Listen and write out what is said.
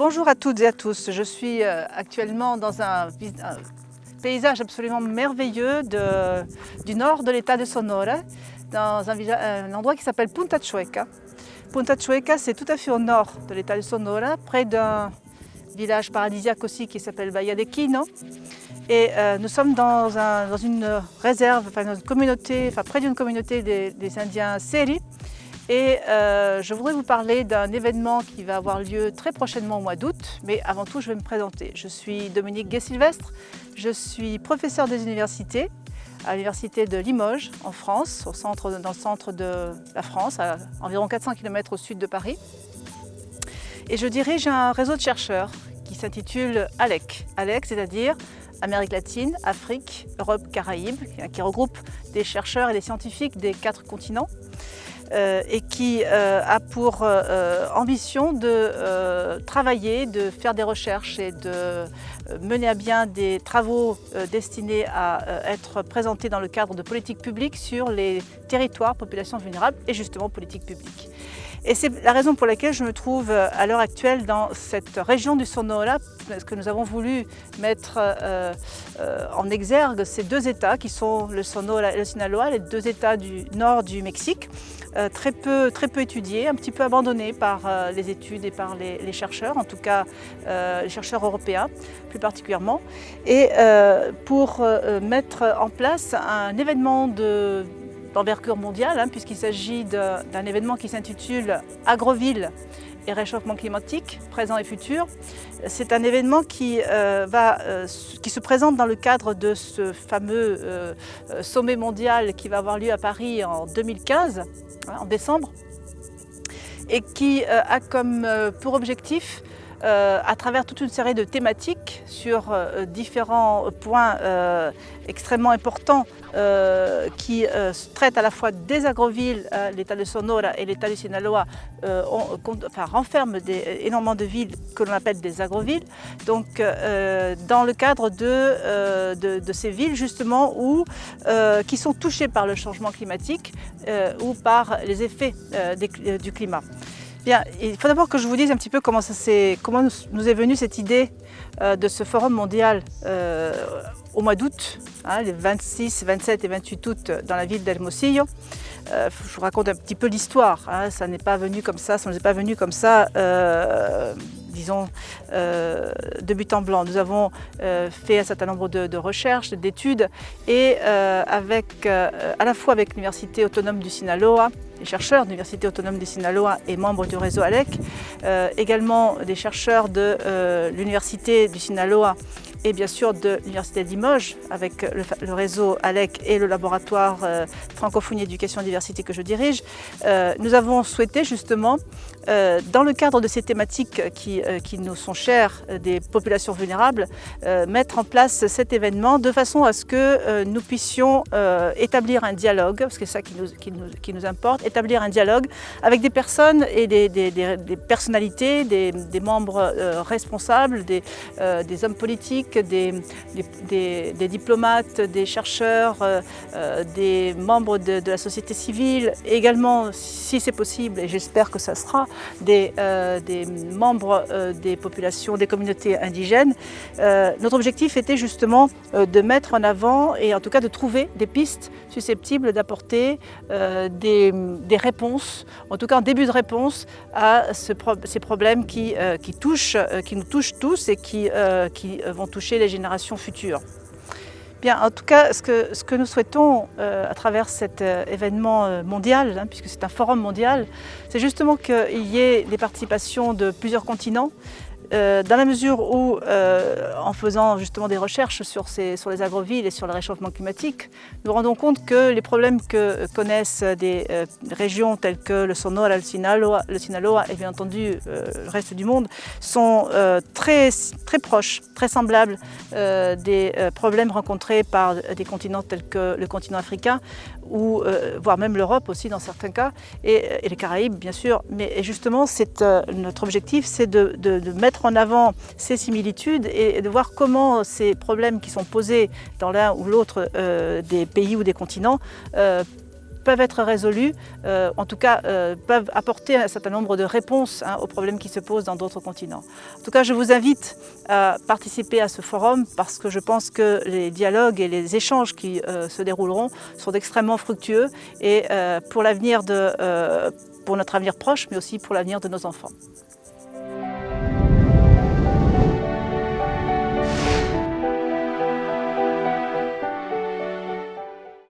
Bonjour à toutes et à tous. Je suis actuellement dans un paysage absolument merveilleux du nord de l'état de Sonora, dans un endroit qui s'appelle Punta Chueca. Punta Chueca, c'est tout à fait au nord de l'état de Sonora, près d'un village paradisiaque aussi qui s'appelle Bahia de Quino. Et nous sommes dans une réserve, dans une communauté, près d'une communauté des Indiens Seri. Et je voudrais vous parler d'un événement qui va avoir lieu très prochainement au mois d'août. Mais avant tout, je vais me présenter. Je suis Dominique Gué-Sylvestre, je suis professeure des universités à l'université de Limoges en France, dans le centre de la France, à environ 400 km au sud de Paris. Et je dirige un réseau de chercheurs qui s'intitule ALEC. ALEC, c'est-à-dire Amérique latine, Afrique, Europe, Caraïbes, qui regroupe des chercheurs et des scientifiques des 4 continents. Et qui a pour ambition de travailler, de faire des recherches et de mener à bien des travaux destinés à être présentés dans le cadre de politiques publiques sur les territoires, populations vulnérables et justement politiques publiques. Et c'est la raison pour laquelle je me trouve à l'heure actuelle dans cette région du Sonora, parce que nous avons voulu mettre en exergue ces 2 États qui sont le Sonora et le Sinaloa, les 2 États du nord du Mexique, très peu étudiés, un petit peu abandonnés par les études et par les chercheurs, en tout cas les chercheurs européens plus particulièrement, et pour mettre en place un événement d'envergure mondiale, puisqu'il s'agit d'un événement qui s'intitule Agroville et réchauffement climatique, présent et futur. C'est un événement qui se présente dans le cadre de ce fameux sommet mondial qui va avoir lieu à Paris en 2015, en décembre, et qui a comme pour objectif, à travers toute une série de thématiques sur différents points extrêmement importants qui traitent à la fois des agrovilles, l'état de Sonora et l'état du Sinaloa renferment énormément de villes que l'on appelle des agrovilles. Donc dans le cadre de ces villes justement qui sont touchées par le changement climatique ou par les effets du climat. Bien, il faut d'abord que je vous dise un petit peu comment nous est venue cette idée de ce forum mondial au mois d'août, les 26, 27 et 28 août dans la ville d'Hermosillo. Je vous raconte un petit peu l'histoire, ça n'est pas venu comme ça, disons, de but en blanc. Nous avons fait un certain nombre de recherches, d'études, et à la fois avec l'Université autonome du Sinaloa, les chercheurs de l'Université autonome du Sinaloa et membres du réseau ALEC, également des chercheurs de l'Université du Sinaloa et bien sûr de l'Université de Limoges avec le réseau ALEC et le laboratoire francophonie, éducation et diversité que je dirige. Nous avons souhaité justement, dans le cadre de ces thématiques qui nous sont chères, des populations vulnérables, mettre en place cet événement de façon à ce que nous puissions établir un dialogue, parce que c'est ça qui nous importe, établir un dialogue avec des personnes et des personnalités, des membres responsables, des hommes politiques, des diplomates, des chercheurs, des membres de la société civile, et également, si c'est possible, et j'espère que ça sera, des membres des populations, des communautés indigènes. Notre objectif était justement de mettre en avant et en tout cas de trouver des pistes susceptibles d'apporter des réponses, en tout cas un début de réponse à ces problèmes qui nous touchent tous et qui vont toucher les générations futures. Bien, en tout cas, ce que nous souhaitons à travers cet événement mondial, puisque c'est un forum mondial, c'est justement qu'il y ait des participations de plusieurs continents, dans la mesure où, en faisant justement des recherches sur les agrovilles et sur le réchauffement climatique, nous rendons compte que les problèmes que connaissent des régions telles que le Sonora, le Sinaloa et bien entendu le reste du monde sont très proches, très semblables des problèmes rencontrés par des continents tels que le continent africain, ou voire même l'Europe aussi dans certains cas, et les Caraïbes bien sûr. Mais justement, notre objectif, c'est de mettre en avant ces similitudes et de voir comment ces problèmes qui sont posés dans l'un ou l'autre des pays ou des continents peuvent être résolus, en tout cas peuvent apporter un certain nombre de réponses aux problèmes qui se posent dans d'autres continents. En tout cas, je vous invite à participer à ce forum parce que je pense que les dialogues et les échanges qui se dérouleront sont extrêmement fructueux et pour notre avenir proche, mais aussi pour l'avenir de nos enfants.